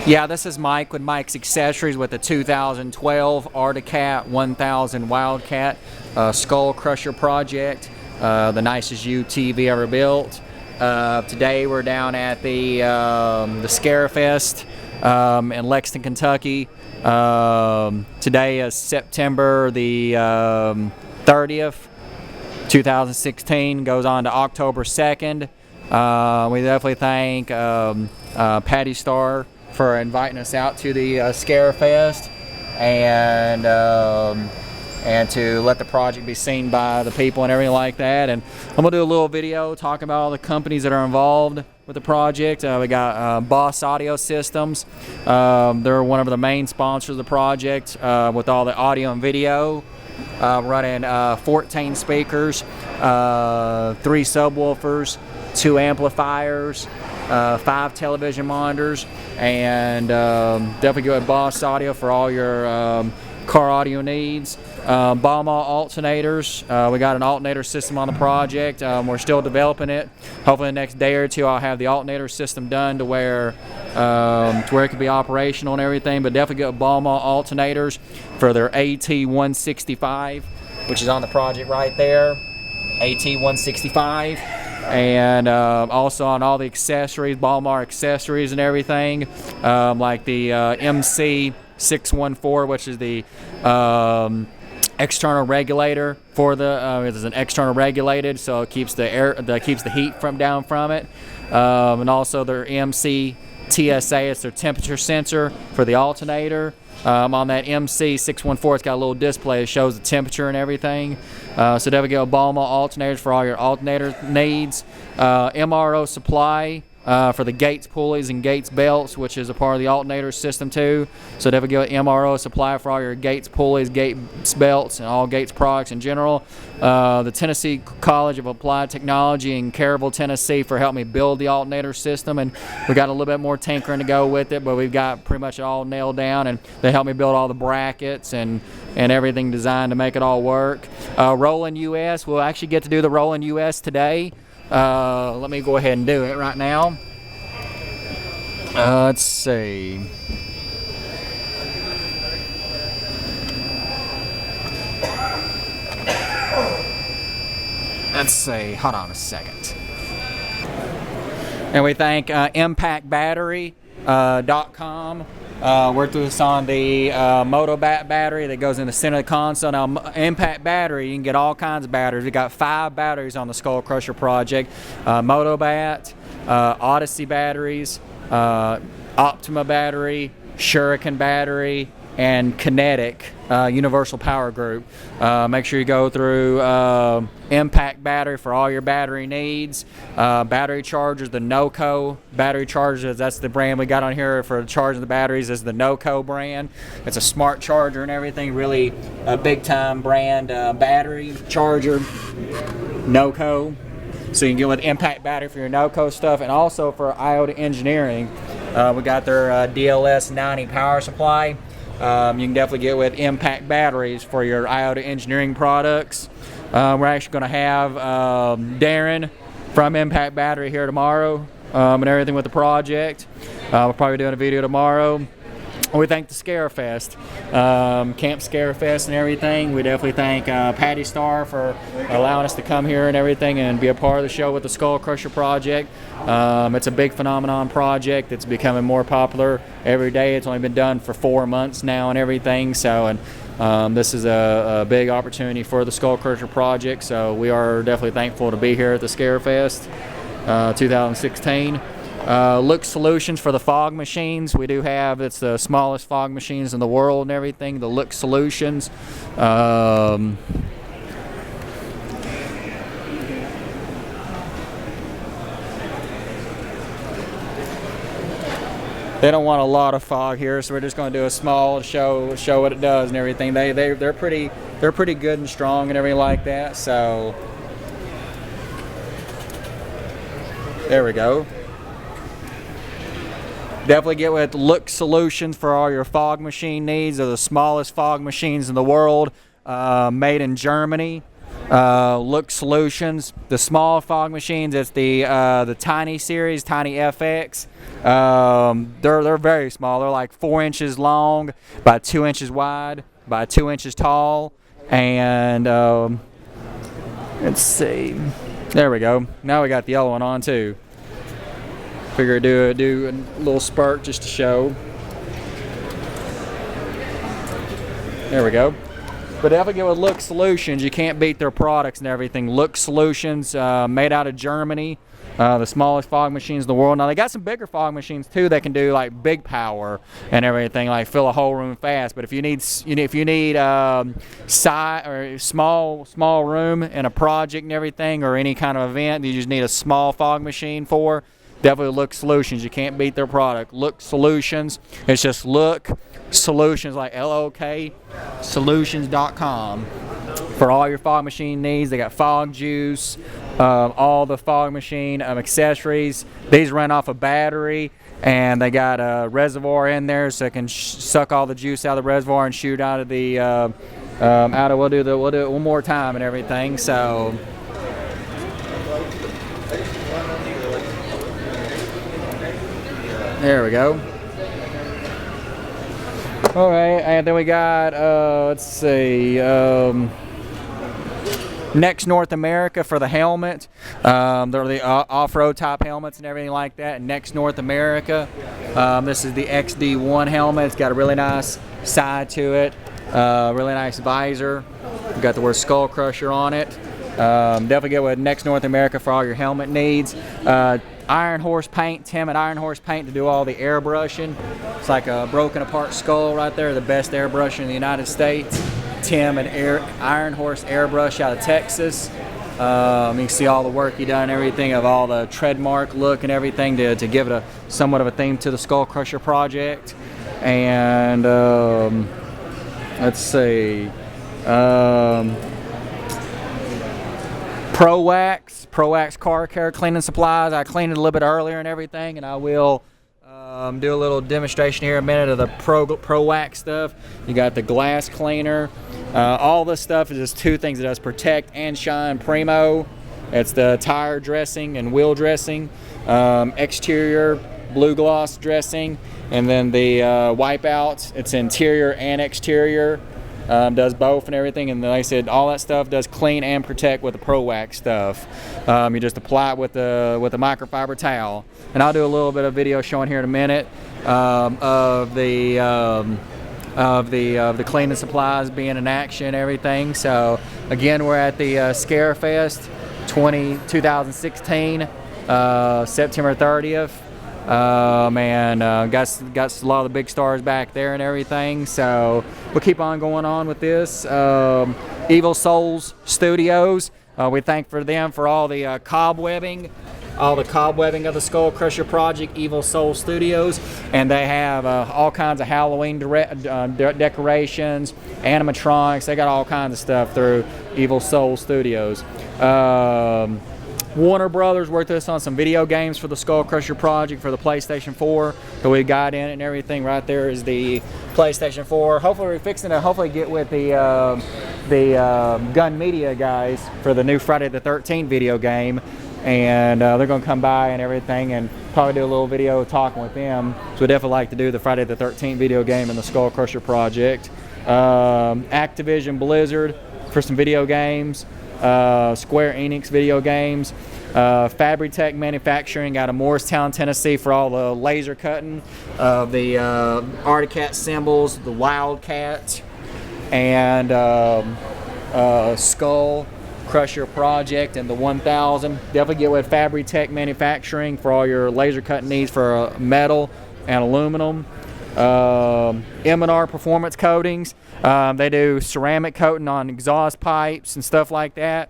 Yeah, this is Mike with Mike's Accessories with the 2012 Arcticat 1000 Wildcat Skull Crusher project, the nicest UTV ever built. Today we're down at the Scarefest in Lexington, Kentucky. Today is September the 30th, 2016, goes on to October 2nd. We definitely thank Patty Starr for inviting us out to the Scarefest and to let the project be seen by the people and everything like that. And I'm gonna do a little video talking about all the companies that are involved with the project. We got Boss Audio Systems. They're one of the main sponsors of the project with all the audio and video. Running 14 speakers, 3 subwoofers, 2 amplifiers, 5 television monitors, and definitely go with Boss Audio for all your car audio needs. Balmar Alternators. We got an alternator system on the project. We're still developing it. Hopefully the next day or two I'll have the alternator system done to where it can be operational and everything. But definitely go with Balmar Alternators for their AT165, which is on the project right there. AT165. And also on all the accessories, Balmar accessories and everything, like the MC614, which is the external regulator for the it's an external regulated, so it keeps the air keeps the heat down from it, and also their MC TSA, it's their temperature sensor for the alternator. On that MC614, it's got a little display that shows the temperature and everything. So definitely go Balmar alternators for all your alternator needs. MRO supply for the Gates pulleys and Gates belts, which is a part of the alternator system too. So definitely go MRO supply for all your Gates pulleys, Gates belts, and all Gates products in general. The Tennessee College of Applied Technology in Caryville, Tennessee, for helping me build the alternator system, and we got a little bit more tinkering to go with it, but we've got pretty much all nailed down, and they helped me build all the brackets and everything designed to make it all work. Roland US, we'll actually get to do the Roland US today. Let me go ahead and do it right now. Let's see. Let's see. Hold on a second. And we thank ImpactBattery.com. Worked with us on the Motobat battery that goes in the center of the console. Now, Impact Battery, you can get all kinds of batteries. We got 5 batteries on the Skull Crusher project. Motobat, Odyssey batteries, Optima battery, Shuriken battery, and Kinetic Universal Power Group. Make sure you go through Impact Battery for all your battery needs. Battery chargers, the NOCO battery chargers, that's the brand we got on here for charging the batteries, is the NOCO brand. It's a smart charger and everything, really a big time brand battery charger, NOCO. So you can get with Impact Battery for your NOCO stuff, and also for IOTA Engineering, we got their DLS 90 power supply. You can definitely get with Impact Batteries for your IOTA Engineering products. We're actually going to have Darren from Impact Battery here tomorrow and everything with the project. We'll probably be doing a video tomorrow. We thank the Scarefest, Camp Scarefest and everything. We definitely thank Patty Starr for allowing us to come here and everything and be a part of the show with the Skull Crusher project. It's a big phenomenon project. It's becoming more popular every day. It's only been done for 4 months now and everything. So, and this is a big opportunity for the Skull Crusher project. So we are definitely thankful to be here at the Scarefest 2016. Look Solutions for the fog machines. We do have, it's the smallest fog machines in the world and everything, the Look Solutions. They don't want a lot of fog here, so we're just going to do a small show what it does and everything. They're pretty good and strong and everything like that. So there we go. Definitely get with Look Solutions for all your fog machine needs. They're the smallest fog machines in the world, made in Germany. Look Solutions. The small fog machines, it's the Tiny series, Tiny FX. They're very small. They're like 4 inches long by 2 inches wide by 2 inches tall. And let's see. There we go. Now we got the yellow one on too. Figure do a little spurt just to show. There we go. But definitely get with Look Solutions. You can't beat their products and everything. Look Solutions, made out of Germany. The smallest fog machines in the world. Now they got some bigger fog machines too that can do like big power and everything, like fill a whole room fast. But if you need size or small room in a project and everything, or any kind of event, you just need a small fog machine for. Definitely Look Solutions. You can't beat their product. Look Solutions. It's just Look Solutions, like LOK Solutions.com. For all your fog machine needs. They got fog juice, all the fog machine accessories. These run off a battery, and they got a reservoir in there so it can suck all the juice out of the reservoir and shoot out of the we'll do it one more time and everything. So there we go. All right, and then we got let's see, Nexx North America for the helmet. They're the off-road type helmets and everything like that. Nexx North America. This is the XD1 helmet. It's got a really nice side to it. Really nice visor. We've got the word Skull Crusher on it. Definitely get with Nexx North America for all your helmet needs. Iron Horse Paint, Tim at Iron Horse Paint to do all the airbrushing. It's like a broken apart skull right there, the best airbrush in the United States. Tim at Iron Horse Airbrush out of Texas. You can see all the work he done and everything of all the trademark look and everything to give it a somewhat of a theme to the Skull Crusher project. And let's see. Pro Wax car care cleaning supplies. I cleaned it a little bit earlier and everything, and I will do a little demonstration here in a minute of the Pro Wax stuff. You got the glass cleaner. All this stuff is just two things it does: protect and shine primo. It's the tire dressing and wheel dressing, exterior blue gloss dressing, and then the wipeouts. It's interior and exterior. Does both and everything, and like I said, all that stuff does clean and protect with the Pro Wax stuff. You just apply it with the microfiber towel, and I'll do a little bit of video showing here in a minute of the cleaning supplies being in action and everything. So again, we're at the Scarefest 2016, September 30th. Got a lot of the big stars back there and everything, so we'll keep on going on with this. Evil Souls Studios, we thank for them for all the cobwebbing of the Skull Crusher project, Evil Soul Studios, and they have all kinds of Halloween decorations, animatronics. They got all kinds of stuff through Evil Soul Studios. Warner Brothers worked with us on some video games for the Skull Crusher project for the PlayStation 4 that we got in it and everything. Right there is the PlayStation 4. Hopefully we're fixing to get with the Gun Media guys for the new Friday the 13th video game, and they're going to come by and everything and probably do a little video talking with them. So we definitely like to do the Friday the 13th video game and the Skull Crusher project. Activision Blizzard for some video games. Square Enix video games, Fabritech Manufacturing out of Morristown, Tennessee for all the laser cutting of the Articat symbols, the Wildcat, and Skull Crusher project, and the 1000. Definitely get with Fabritech Manufacturing for all your laser cutting needs for metal and aluminum. M&R Performance Coatings. They do ceramic coating on exhaust pipes and stuff like that.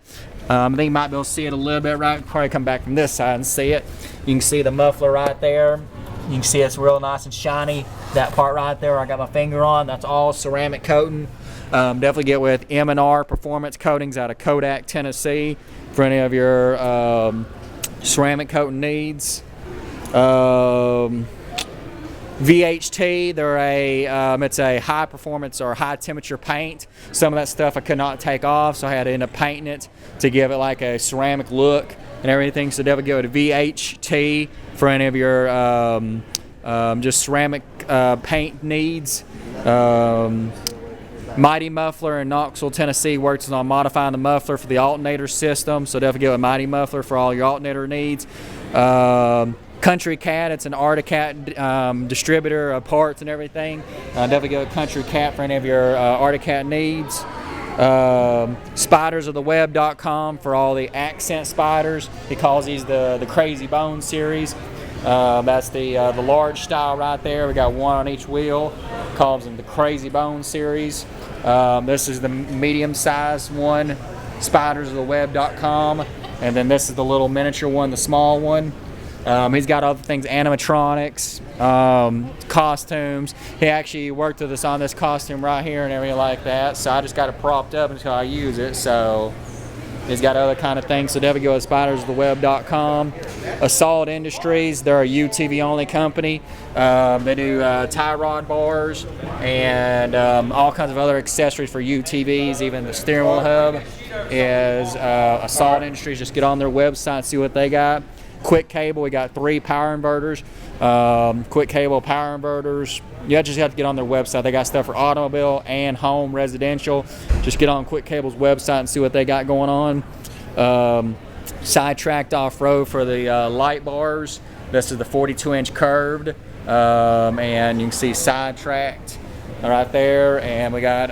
I think you might be able to see it a little bit, right? Probably come back from this side and see it. You can see the muffler right there. You can see it's real nice and shiny. That part right there I got my finger on, that's all ceramic coating. Definitely get with M&R Performance Coatings out of Kodak, Tennessee for any of your ceramic coating needs. VHT, it's a high performance or high temperature paint. Some of that stuff I could not take off, so I had to end up painting it to give it like a ceramic look and everything. So definitely go to VHT for any of your just ceramic paint needs. Mighty Muffler in Knoxville, Tennessee works on modifying the muffler for the alternator system, so definitely go with Mighty Muffler for all your alternator needs. Country Cat, it's an Articat distributor of parts and everything. Definitely go with Country Cat for any of your Articat needs. Spidersoftheweb.com for all the accent spiders. He calls these the Crazy Bone series. That's the large style right there. We got one on each wheel. Calls them the Crazy Bone series. This is the medium sized one, spidersoftheweb.com, and then this is the little miniature one, the small one. He's got other things, animatronics, costumes. He actually worked with us on this costume right here and everything like that, so I just got it propped up until I use it. So he's got other kind of things, so definitely go with spidersoftheweb.com. Assault Industries, they're a UTV only company. They do tie rod bars and all kinds of other accessories for UTVs. Even the steering wheel hub is Assault Industries. Just get on their website and see what they got. Quick Cable, we got 3 power inverters. Quick Cable power inverters. You just have to get on their website. They got stuff for automobile and home residential. Just get on Quick Cable's website and see what they got going on. Sidetracked Off-Road for the light bars. This is the 42-inch curved, and you can see Sidetracked right there. And we got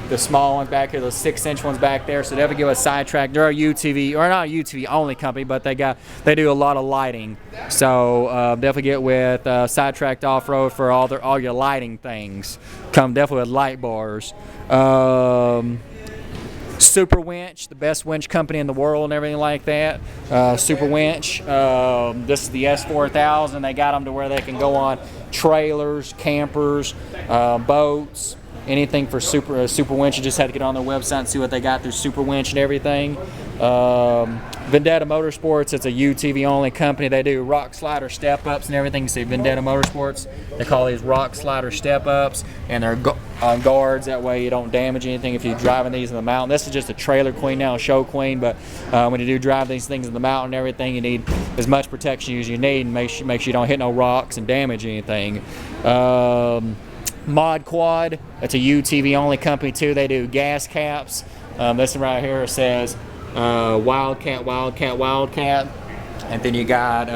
the small ones back here, those 6-inch ones back there. So definitely give us Sidetracked. They're a UTV, or not a UTV only company, but they do a lot of lighting. So definitely get with Sidetracked Off-Road for all your lighting things. Come definitely with light bars. Super Winch, the best winch company in the world and everything like that. Super Winch. This is the S4000. They got them to where they can go on trailers, campers, boats. Anything for Super Winch, you just have to get on their website and see what they got through Super Winch and everything. Vendetta Motorsports, it's a UTV only company. They do rock slider step ups and everything. You see Vendetta Motorsports, they call these rock slider step ups, and they're on guards. That way you don't damage anything if you're driving these in the mountain. This is just a trailer queen now, a show queen, but when you do drive these things in the mountain and everything, you need as much protection as you need, and make sure you don't hit no rocks and damage anything. Mod Quad, it's a UTV only company too. They do gas caps. This one right here says Wildcat, Wildcat, Wildcat, and then you got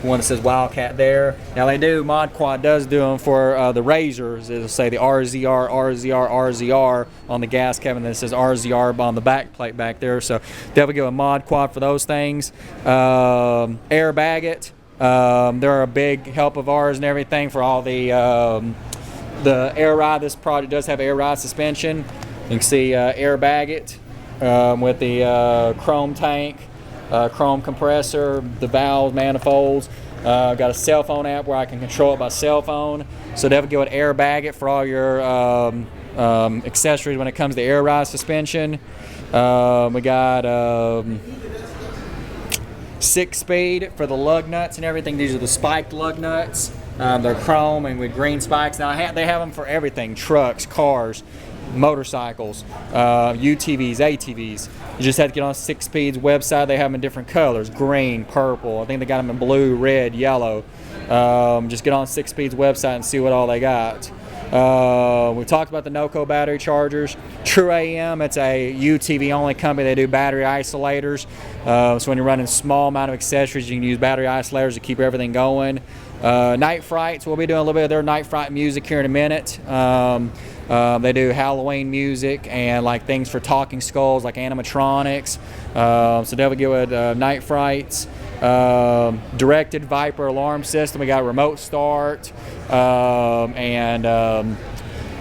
one that says Wildcat there. Now Mod Quad does do them for the razors. It'll say the RZR, RZR, RZR on the gas cap, and then it says RZR on the back plate back there. So definitely give a Mod Quad for those things. Airbag It, they're a big help of ours and everything for all the air ride. This project does have air ride suspension. You can see Airbag It with the chrome tank, chrome compressor, the valve manifolds. Got a cell phone app where I can control it by cell phone. So definitely go with Airbag It for all your accessories when it comes to air ride suspension. We got 6-speed for the lug nuts and everything. These are the spiked lug nuts. They're chrome and with green spikes. Now they have them for everything: trucks, cars, motorcycles, UTVs, ATVs. You just have to get on 6-Speed's website. They have them in different colors: green, purple. I think they got them in blue, red, yellow. Just get on 6-Speed's website and see what all they got. We talked about the NOCO battery chargers. True AM, it's a UTV only company. They do battery isolators. So when you're running small amount of accessories, you can use battery isolators to keep everything going. Night Frights, we'll be doing a little bit of their Night Fright music here in a minute. They do Halloween music and like things for talking skulls, like animatronics. So definitely go with Night Frights. Directed Viper alarm system. We got remote start, and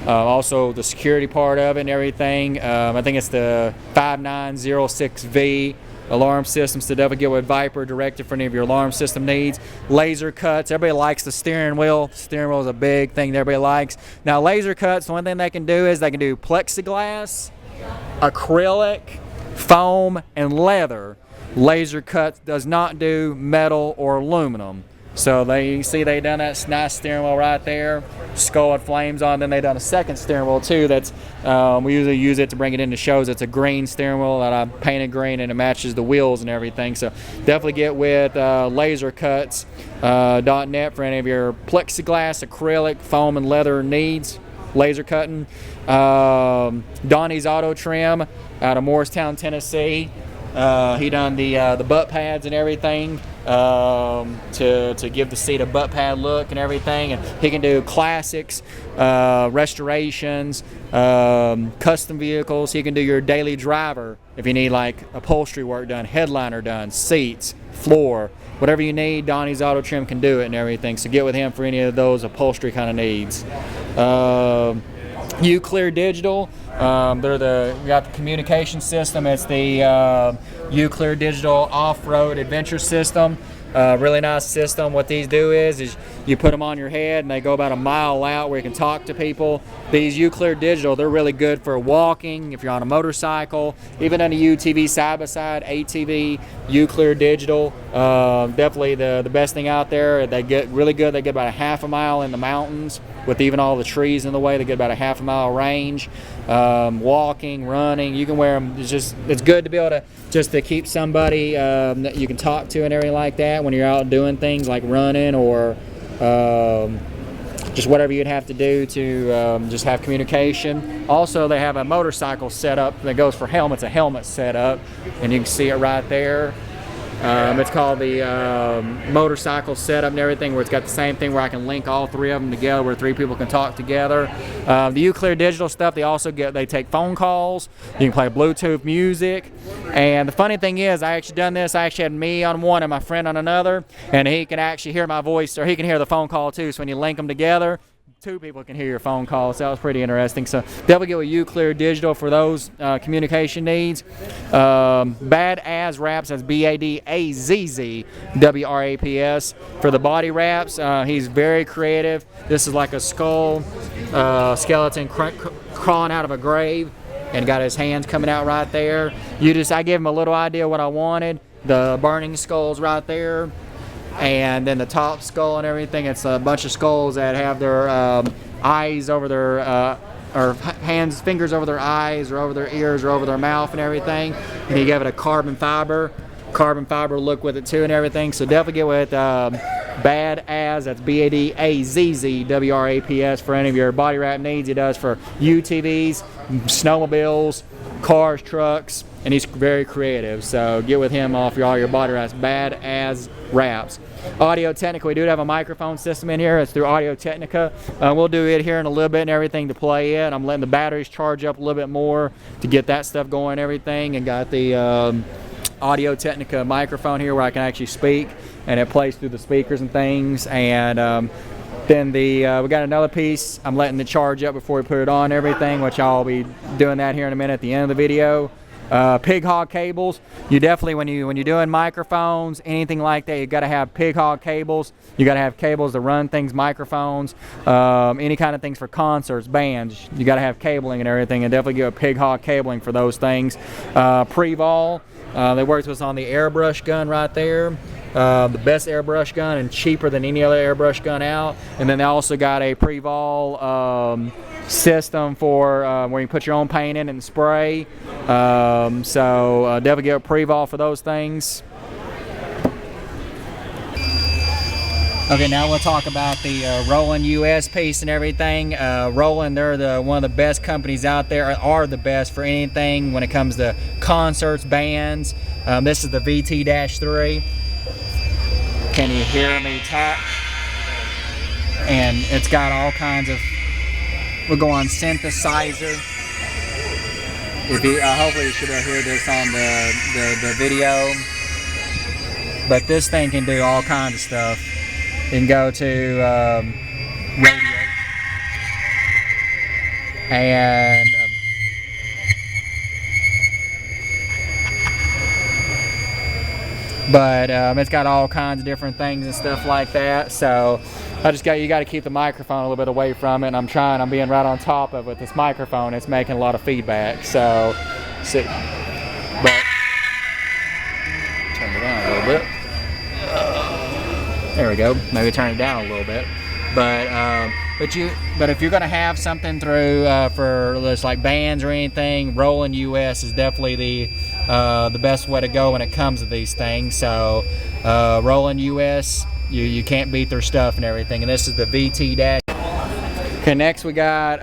also the security part of it and everything. I think it's the 5906V alarm systems. So definitely get with Viper, directed for any of your alarm system needs. Laser cuts. Everybody likes the steering wheel. The steering wheel is a big thing that everybody likes. Now laser cuts, the one thing they can do is they can do plexiglass, acrylic, foam, and leather. Laser cuts does not do metal or aluminum. So you see they done that nice steering wheel right there, skull with flames on. Then they done a second steering wheel too. That's we usually use it to bring it into shows. It's a green steering wheel that I painted green, and it matches the wheels and everything. So definitely get with lasercuts.net for any of your plexiglass, acrylic, foam, and leather needs. Laser cutting. Donnie's Auto Trim out of Morristown, Tennessee. He done the butt pads and everything to give the seat a butt pad look and everything. And he can do classics, restorations, custom vehicles. He can do your daily driver if you need like upholstery work done, headliner done, seats, floor, whatever you need. Donnie's Auto Trim can do it and everything. So get with him for any of those upholstery kind of needs. Uclear Digital. We got the communication system. It's the Uclear Digital Off-Road Adventure System. Really nice system. What these do is you put them on your head and they go about a mile out where you can talk to people. These Uclear Digital, they're really good for walking, if you're on a motorcycle, even on a UTV side-by-side, ATV, Uclear Digital. Definitely the best thing out there. They get really good. They get about a half a mile in the mountains with even all the trees in the way. They get about a half a mile range. Walking, running, you can wear them. It's good to be able to keep somebody that you can talk to and everything like that when you're out doing things like running or just whatever you'd have to do to just have communication. Also, they have a motorcycle setup that goes for helmets, a helmet setup, and you can see it right there. It's called the motorcycle setup and everything, where it's got the same thing where I can link all three of them together where three people can talk together. The Uclear Digital stuff, they take phone calls. You can play Bluetooth music. And the funny thing is, I actually done this. I actually had me on one and my friend on another, and he can actually hear my voice, or he can hear the phone call too. So when you link them together, two people can hear your phone call. So that was pretty interesting. So definitely get with Uclear Digital for those communication needs. Bad As Wraps, that's BADAZZWRAPS for the body wraps. He's very creative. This is like a skull skeleton crawling out of a grave and got his hands coming out right there. I gave him a little idea what I wanted. The burning skull's right there. And then the top skull and everything, it's a bunch of skulls that have their eyes over their, or fingers over their eyes or over their ears or over their mouth and everything. And he gave it a carbon fiber look with it too and everything. So definitely get with Bad As, that's BADAZZWRAPS for any of your body wrap needs. He does for UTVs, snowmobiles, cars, trucks, and he's very creative. So get with him all your body wraps. Bad As Wraps. Audio Technica, we do have a microphone system in here. It's through Audio Technica. We'll do it here in a little bit and everything to play it. I'm letting the batteries charge up a little bit more to get that stuff going and everything, and got the Audio Technica microphone here where I can actually speak, and it plays through the speakers and things. And then we got another piece. I'm letting it charge up before we put it on and everything, which I'll be doing that here in a minute at the end of the video. Pig hog cables. You definitely, when you're doing microphones, anything like that, you got to have pig hog cables. You got to have cables to run things, microphones, any kind of things for concerts, bands. You got to have cabling and everything, and definitely get a pig hog cabling for those things. Pre-vol. They worked with us on the airbrush gun right there. The best airbrush gun and cheaper than any other airbrush gun out. And then they also got a pre-vol system for where you put your own paint in and spray. So definitely get a pre-vol for those things. Okay, now we'll talk about the Roland US piece and everything. Roland, they're one of the best companies out there, are the best for anything when it comes to concerts, bands. This is the VT-3. Can you hear me talk? And it's got all kinds of, we'll go on synthesizer. If you, hopefully you should hear this on the video. But this thing can do all kinds of stuff. You can go to radio. And but it's got all kinds of different things and stuff like that. So you got to keep the microphone a little bit away from it. And I'm being right on top of it with this microphone. It's making a lot of feedback. So, see, but turn it down a little bit. There we go. Maybe turn it down a little bit. But if you're gonna have something through for just like bands or anything, Roland US is definitely the best way to go when it comes to these things. So Roland US, you can't beat their stuff and everything. And this is the VT dash. Okay, next we got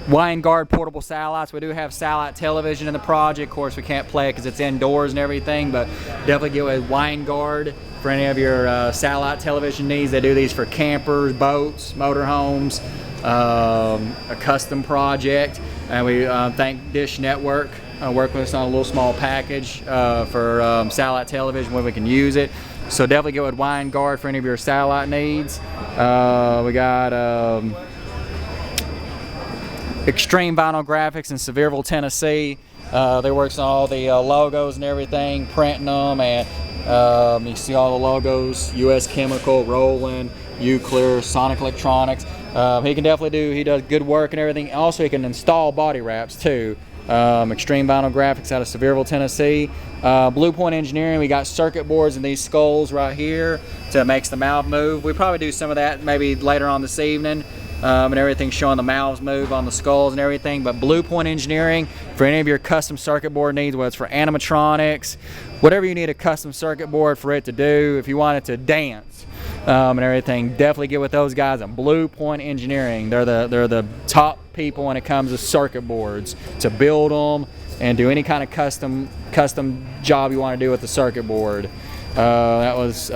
Winegard portable satellites. We do have satellite television in the project. Of course, we can't play it because it's indoors and everything, but definitely get with Winegard for any of your satellite television needs. They do these for campers, boats, motorhomes, a custom project. And we thank Dish Network working with us on a little small package for satellite television when we can use it. So definitely go with Winegard for any of your satellite needs. We got Extreme Vinyl Graphics in Sevierville, Tennessee. They work on all the logos and everything, printing them, and you see all the logos: US Chemical, Roland, Uclear, Sonic Electronics. He does good work and everything. Also, he can install body wraps too. Extreme Vinyl Graphics out of Sevierville, Tennessee. Blue Point Engineering, we got circuit boards in these skulls right here to makes the valve move. We probably do some of that maybe later on this evening, and everything showing the valves move on the skulls and everything. But Blue Point Engineering, for any of your custom circuit board needs, whether it's for animatronics, whatever you need a custom circuit board for it to do, if you want it to dance and everything, definitely get with those guys at Blue Point Engineering. They're the top people when it comes to circuit boards, to build them and do any kind of custom job you want to do with the circuit board. That was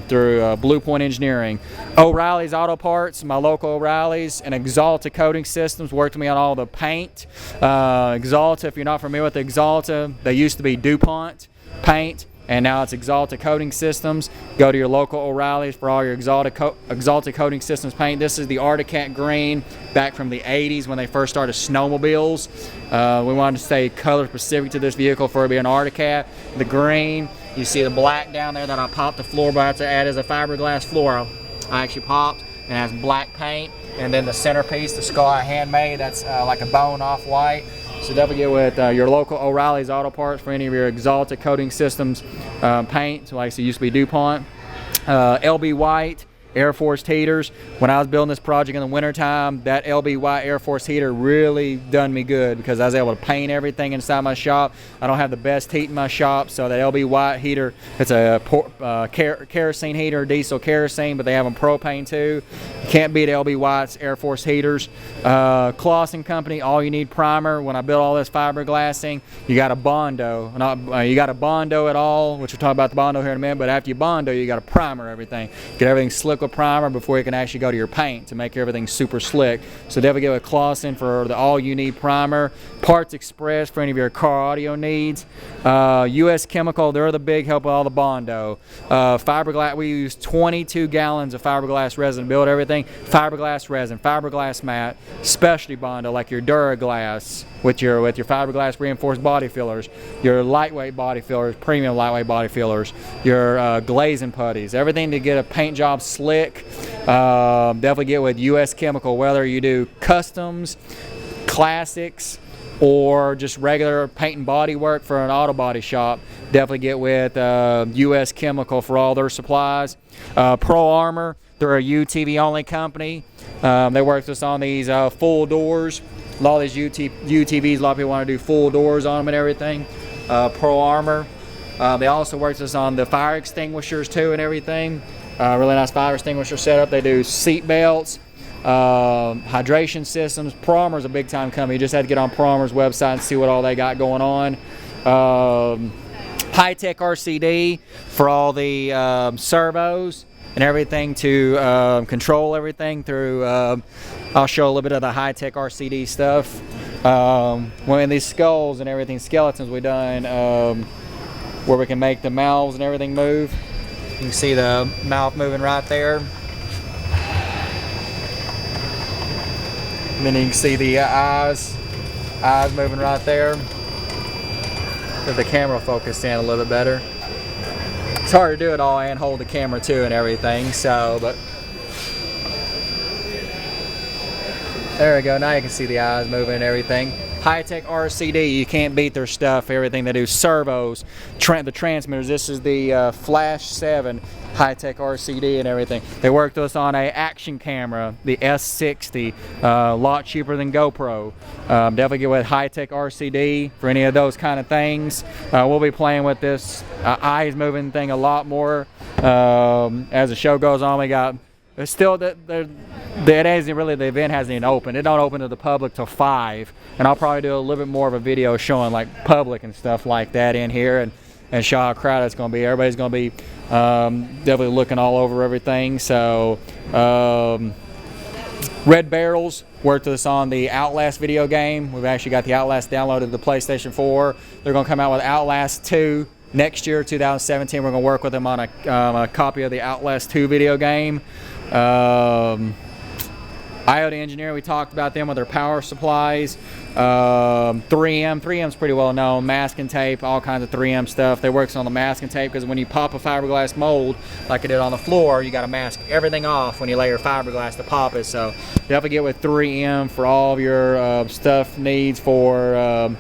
through Blue Point Engineering. O'Reilly's Auto Parts, my local O'Reilly's, and Axalta Coating Systems worked with me on all the paint. Axalta, if you're not familiar with Axalta, they used to be DuPont paint, and now it's Axalta Coating Systems. Go to your local O'Reilly's for all your Axalta Coating Systems paint. This is the Arctic green back from the 80s when they first started snowmobiles. We wanted to stay color specific to this vehicle for it to be an Arctic. The green, you see the black down there that I popped the floorboard to add as a fiberglass floor. I actually popped and has black paint. And then the centerpiece, the Sky handmade, that's like a bone off-white. So definitely get with your local O'Reilly's Auto Parts for any of your Axalta Coating Systems paint. So like I said, it used to be DuPont. LB White Air Force heaters. When I was building this project in the wintertime, that LB White Air Force heater really done me good because I was able to paint everything inside my shop. I don't have the best heat in my shop, so that LB White heater, it's a kerosene heater, diesel kerosene, but they have them propane too. You can't beat LB White's Air Force heaters. Clausen Company, all you need primer. When I built all this fiberglassing, you got a Bondo. You got a Bondo at all, which we'll talk about the Bondo here in a minute, but after you Bondo, you got to primer everything. Get everything slick with primer before you can actually go to your paint to make everything super slick. So definitely go with Clausen for the all you need primer. Parts Express for any of your car audio needs. US Chemical, they're the big help with all the Bondo. Fiberglass, we use 22 gallons of fiberglass resin to build everything. Fiberglass resin, fiberglass mat, specialty Bondo like your Duraglass with your fiberglass reinforced body fillers, your lightweight body fillers, premium lightweight body fillers, your glazing putties, everything to get a paint job slick. Definitely get with US Chemical, whether you do customs, classics, or just regular paint and body work for an auto body shop. Definitely get with US Chemical for all their supplies. Pro Armor, they're a UTV only company. They work with us on these full doors. A lot of these UTVs, a lot of people want to do full doors on them and everything. Pro Armor. They also work with us on the fire extinguishers too and everything. Really nice fire extinguisher setup. They do seat belts, hydration systems. Pro Armor's a big time company. You just had to get on Pro Armor's website and see what all they got going on. High-tech RCD for all the servos and everything to control everything through. I'll show a little bit of the high-tech RCD stuff. When these skulls and everything, skeletons we done, where we can make the mouths and everything move. You can see the mouth moving right there. And then you can see the eyes moving right there. Get the camera focused in a little bit better. It's hard to do it all and hold the camera too and everything, so, but there we go. Now you can see the eyes moving and everything. High-Tech RCD, you can't beat their stuff. Everything they do, servos, the transmitters. This is the Flash 7 High-Tech RCD and everything. They worked with us on a action camera, the S60, a lot cheaper than GoPro. Definitely get with High-Tech RCD for any of those kind of things. We'll be playing with this eyes moving thing a lot more as the show goes on. We got still the event hasn't even opened. It don't open to the public till 5, and I'll probably do a little bit more of a video showing like public and stuff like that in here, and show how crowded it's going to be. Everybody's going to be definitely looking all over everything. So Red Barrels worked with us on the Outlast video game. We've actually got the Outlast downloaded to the PlayStation 4. They're going to come out with Outlast 2 next year, 2017. We're going to work with them on a copy of the Outlast 2 video game. IoT Engineer, we talked about them with their power supplies. 3M's pretty well known. Masking tape, all kinds of 3M stuff. They work on the masking tape because when you pop a fiberglass mold like I did on the floor, you got to mask everything off when you lay your fiberglass to pop it. So definitely get with 3M for all of your stuff needs for.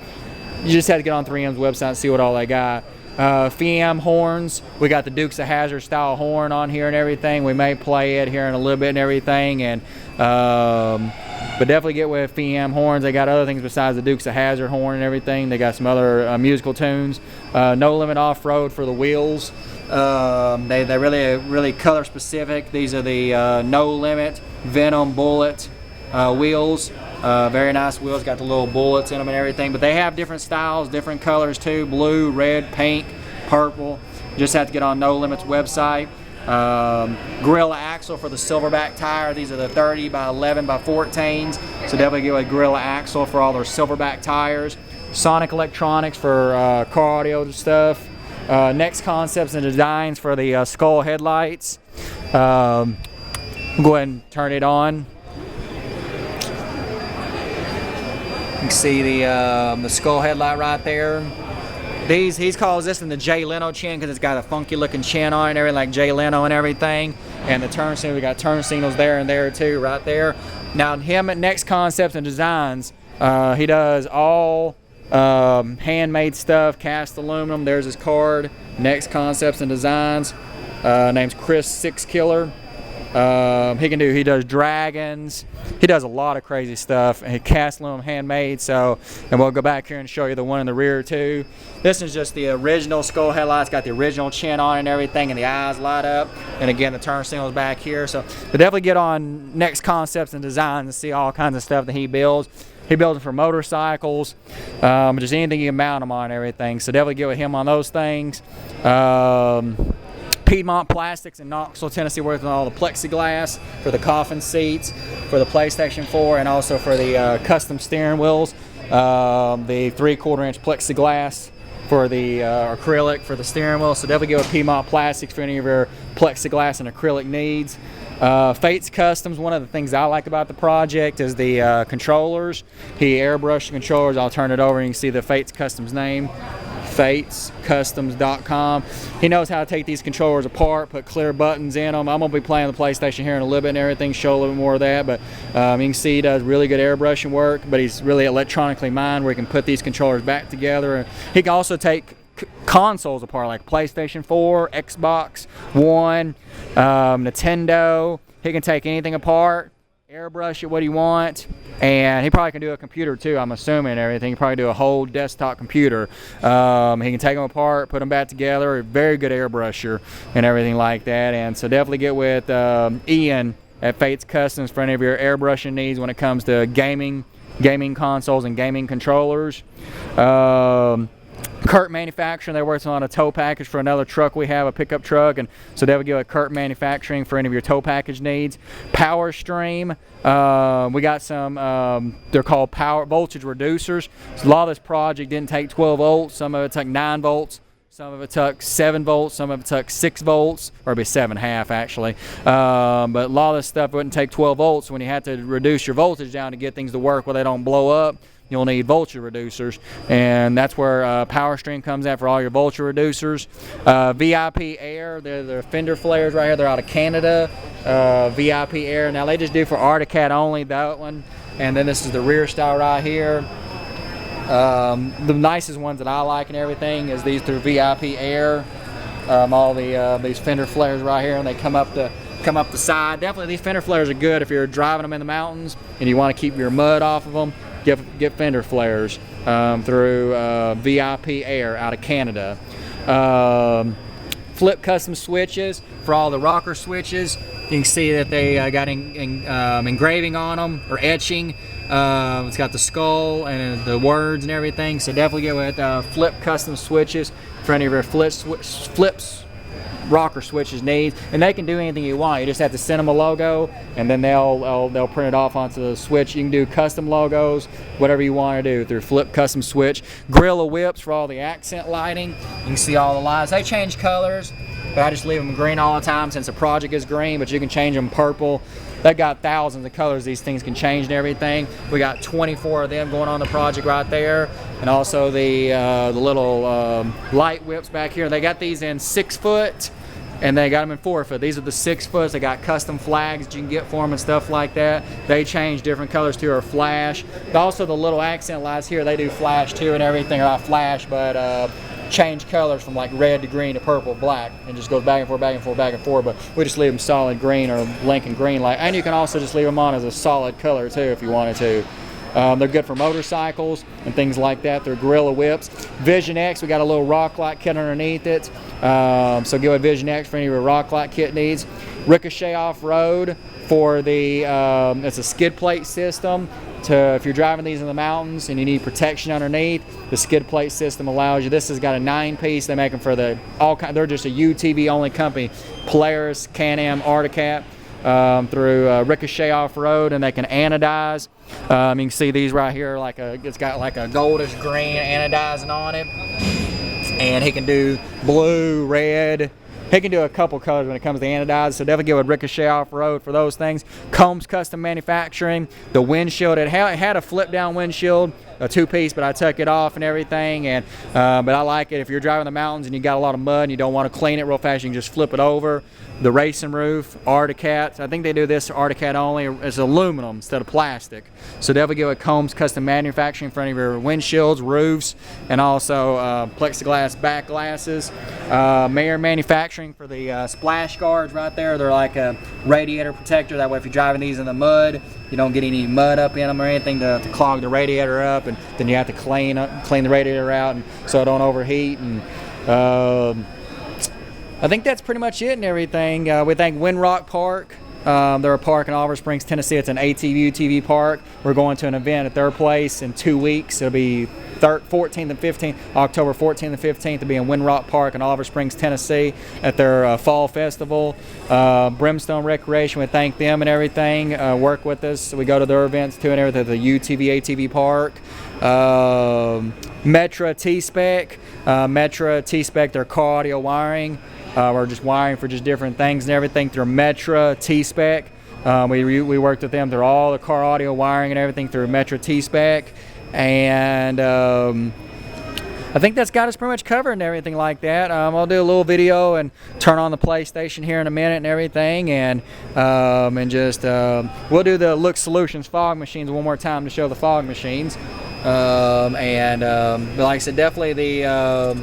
You just have to get on 3M's website and see what all they got. FEM horns, we got the Dukes of Hazzard style horn on here and everything. We may play it here in a little bit and everything, and but definitely get with FEM horns. They got other things besides the Dukes of Hazzard horn and everything. They got some other musical tunes. No Limit Off-Road for the wheels. They're really color specific. These are the No Limit Venom Bullet wheels. Very nice wheels, got the little bullets in them and everything, but they have different styles, different colors too, blue, red, pink, purple. Just have to get on No Limit's website. Gorilla Axle for the Silverback tire. These are the 30 by 11 by 14s, so definitely get with Gorilla Axle for all their Silverback tires. Sonic Electronics for car audio stuff. Nexx Concepts and Designs for the skull headlights. Go ahead and turn it on. You can see the skull headlight right there. He calls this in the Jay Leno chin because it's got a funky looking chin on it and everything like Jay Leno and everything. And the turn signal, we got turn signals there and there too, right there. Now him at Nexx Concepts and Designs, he does all handmade stuff, cast aluminum. There's his card, Nexx Concepts and Designs. Name's Chris Sixkiller. He does dragons. He does a lot of crazy stuff. And he casts aluminum handmade. So, and we'll go back here and show you the one in the rear too. This is just the original skull headlights. Got the original chin on it and everything, and the eyes light up. And again, the turn signal is back here. So, but definitely get on Nexx Concepts and Designs and see all kinds of stuff that he builds. He builds them for motorcycles, just anything you can mount them on and everything. So definitely get with him on those things. Piedmont Plastics in Knoxville, Tennessee, working on all the plexiglass for the coffin seats, for the PlayStation 4, and also for the custom steering wheels. The 3/4-inch plexiglass for the acrylic for the steering wheel. So definitely go with Piedmont Plastics for any of your plexiglass and acrylic needs. Fates Customs, one of the things I like about the project is the controllers. He airbrushed the controllers. I'll turn it over and you can see the Fates Customs name. FatesCustoms.com. He knows how to take these controllers apart, put clear buttons in them. I'm going to be playing the PlayStation here in a little bit and everything, show a little bit more of that, but you can see he does really good airbrushing work, but he's really electronically mined where he can put these controllers back together. He can also take consoles apart like PlayStation 4, Xbox One, Nintendo. He can take anything apart, airbrush it what he wants, and he probably can do a computer too, I'm assuming, and everything. He can probably do a whole desktop computer. He can take them apart, put them back together. Very good airbrusher and everything like that. And so definitely get with Ian at Fates Customs for any of your airbrushing needs when it comes to gaming consoles and gaming controllers. Kurt Manufacturing, they're working on a tow package for another truck we have, a pickup truck, and so they'll give a Kurt Manufacturing for any of your tow package needs. Power Stream, we got some, they're called power voltage reducers. So a lot of this project didn't take 12 volts, some of it took 9 volts. Some of it took 7 volts, some of it took 6 volts, or it'd be 7.5 actually. But a lot of this stuff wouldn't take 12 volts. When you have to reduce your voltage down to get things to work where they don't blow up, you'll need voltage reducers, and that's where Power Stream comes out for all your voltage reducers. VIP Air, they're the fender flares right here. They're out of Canada. VIP Air. Now they just do for Arctic only, that one. And then this is the rear style right here. The nicest ones that I like and everything is these through VIP Air. All these fender flares right here, and they come up the side. Definitely these fender flares are good if you're driving them in the mountains and you want to keep your mud off of them. Get fender flares through VIP Air out of Canada. Flip custom switches for all the rocker switches. You can see that they got engraving on them, or etching. It's got the skull and the words and everything, so definitely get with Flip custom switches for any of your flips rocker switches needs, and they can do anything you want. You just have to send them a logo, and then they'll print it off onto the switch. You can do custom logos, whatever you want to do through Flip custom switch. Gorilla whips for all the accent lighting. You can see all the lights. They change colors, but I just leave them green all the time since the project is green, but you can change them purple. They've got thousands of colors these things can change and everything. We got 24 of them going on the project right there, and also the little light whips back here. They got these in 6 foot, and they got them in 4 foot. These are the 6 foot. They got custom flags that you can get for them and stuff like that. They change different colors too, or flash. But also the little accent lights here, they do flash too and everything. Or not flash, but change colors from like red to green to purple, black, and just goes back and forth, back and forth, back and forth. But we just leave them solid green or Lincoln green light, and you can also just leave them on as a solid color too if you wanted to. They're good for motorcycles and things like that. They're Gorilla whips. Vision X, we got a little rock light kit underneath it, so give a Vision X for any of your rock light kit needs. Ricochet off-road for the it's a skid plate system. If you're driving these in the mountains and you need protection underneath, the skid plate system allows you. This has got a 9-piece. They make them for they're just a UTV only company. Pulleys, Can-Am, Arctic through Ricochet off-road, and they can anodize. You can see these right here, it's got like a goldish green anodizing on it, and he can do blue, red. He can do a couple colors when it comes to anodize, so definitely get with Ricochet off-road for those things. Combs Custom Manufacturing, the windshield. It had a flip-down windshield, a 2-piece, but I took it off and everything. And but I like it if you're driving the mountains and you got a lot of mud and you don't want to clean it real fast. You can just flip it over. The racing roof, Arctic. I think they do this Arctic only. It's aluminum instead of plastic. So definitely get with Combs Custom Manufacturing for any of your windshields, roofs, and also plexiglass back glasses. Mayer Manufacturing for the splash guards right there. They're like a radiator protector. That way if you're driving these in the mud, you don't get any mud up in them or anything to clog the radiator up, and then you have to clean the radiator out, and so it don't overheat. And I think that's pretty much it and everything. We thank Windrock Park. They're a park in Oliver Springs, Tennessee. It's an ATV UTV park. We're going to an event at their place in 2 weeks. It'll be 14th and 15th, October 14th and 15th, to be in Windrock Park in Oliver Springs, Tennessee at their fall festival. Brimstone Recreation, we thank them and everything. Work with us. We go to their events too and everything at the UTV ATV park. Metra T-Spec. Metra T-Spec, their car audio wiring. Or just wiring for just different things and everything through Metra T-Spec. We worked with them through all the car audio wiring and everything through Metra T-Spec. And I think that's got us pretty much covered and everything like that. I'll do a little video and turn on the PlayStation here in a minute and everything, and just we'll do the Look Solutions fog machines one more time to show the fog machines. But like I said, definitely the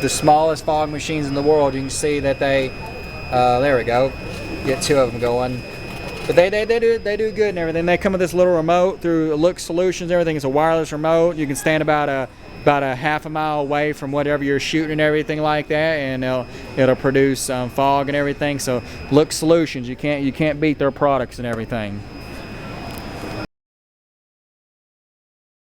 smallest fog machines in the world. You can see that they there we go, get 2 of them going, but they do good and everything. They come with this little remote through Look Solutions and everything. It's a wireless remote. You can stand about a half a mile away from whatever you're shooting and everything like that, and it'll produce fog and everything. So Look Solutions, you can't beat their products and everything.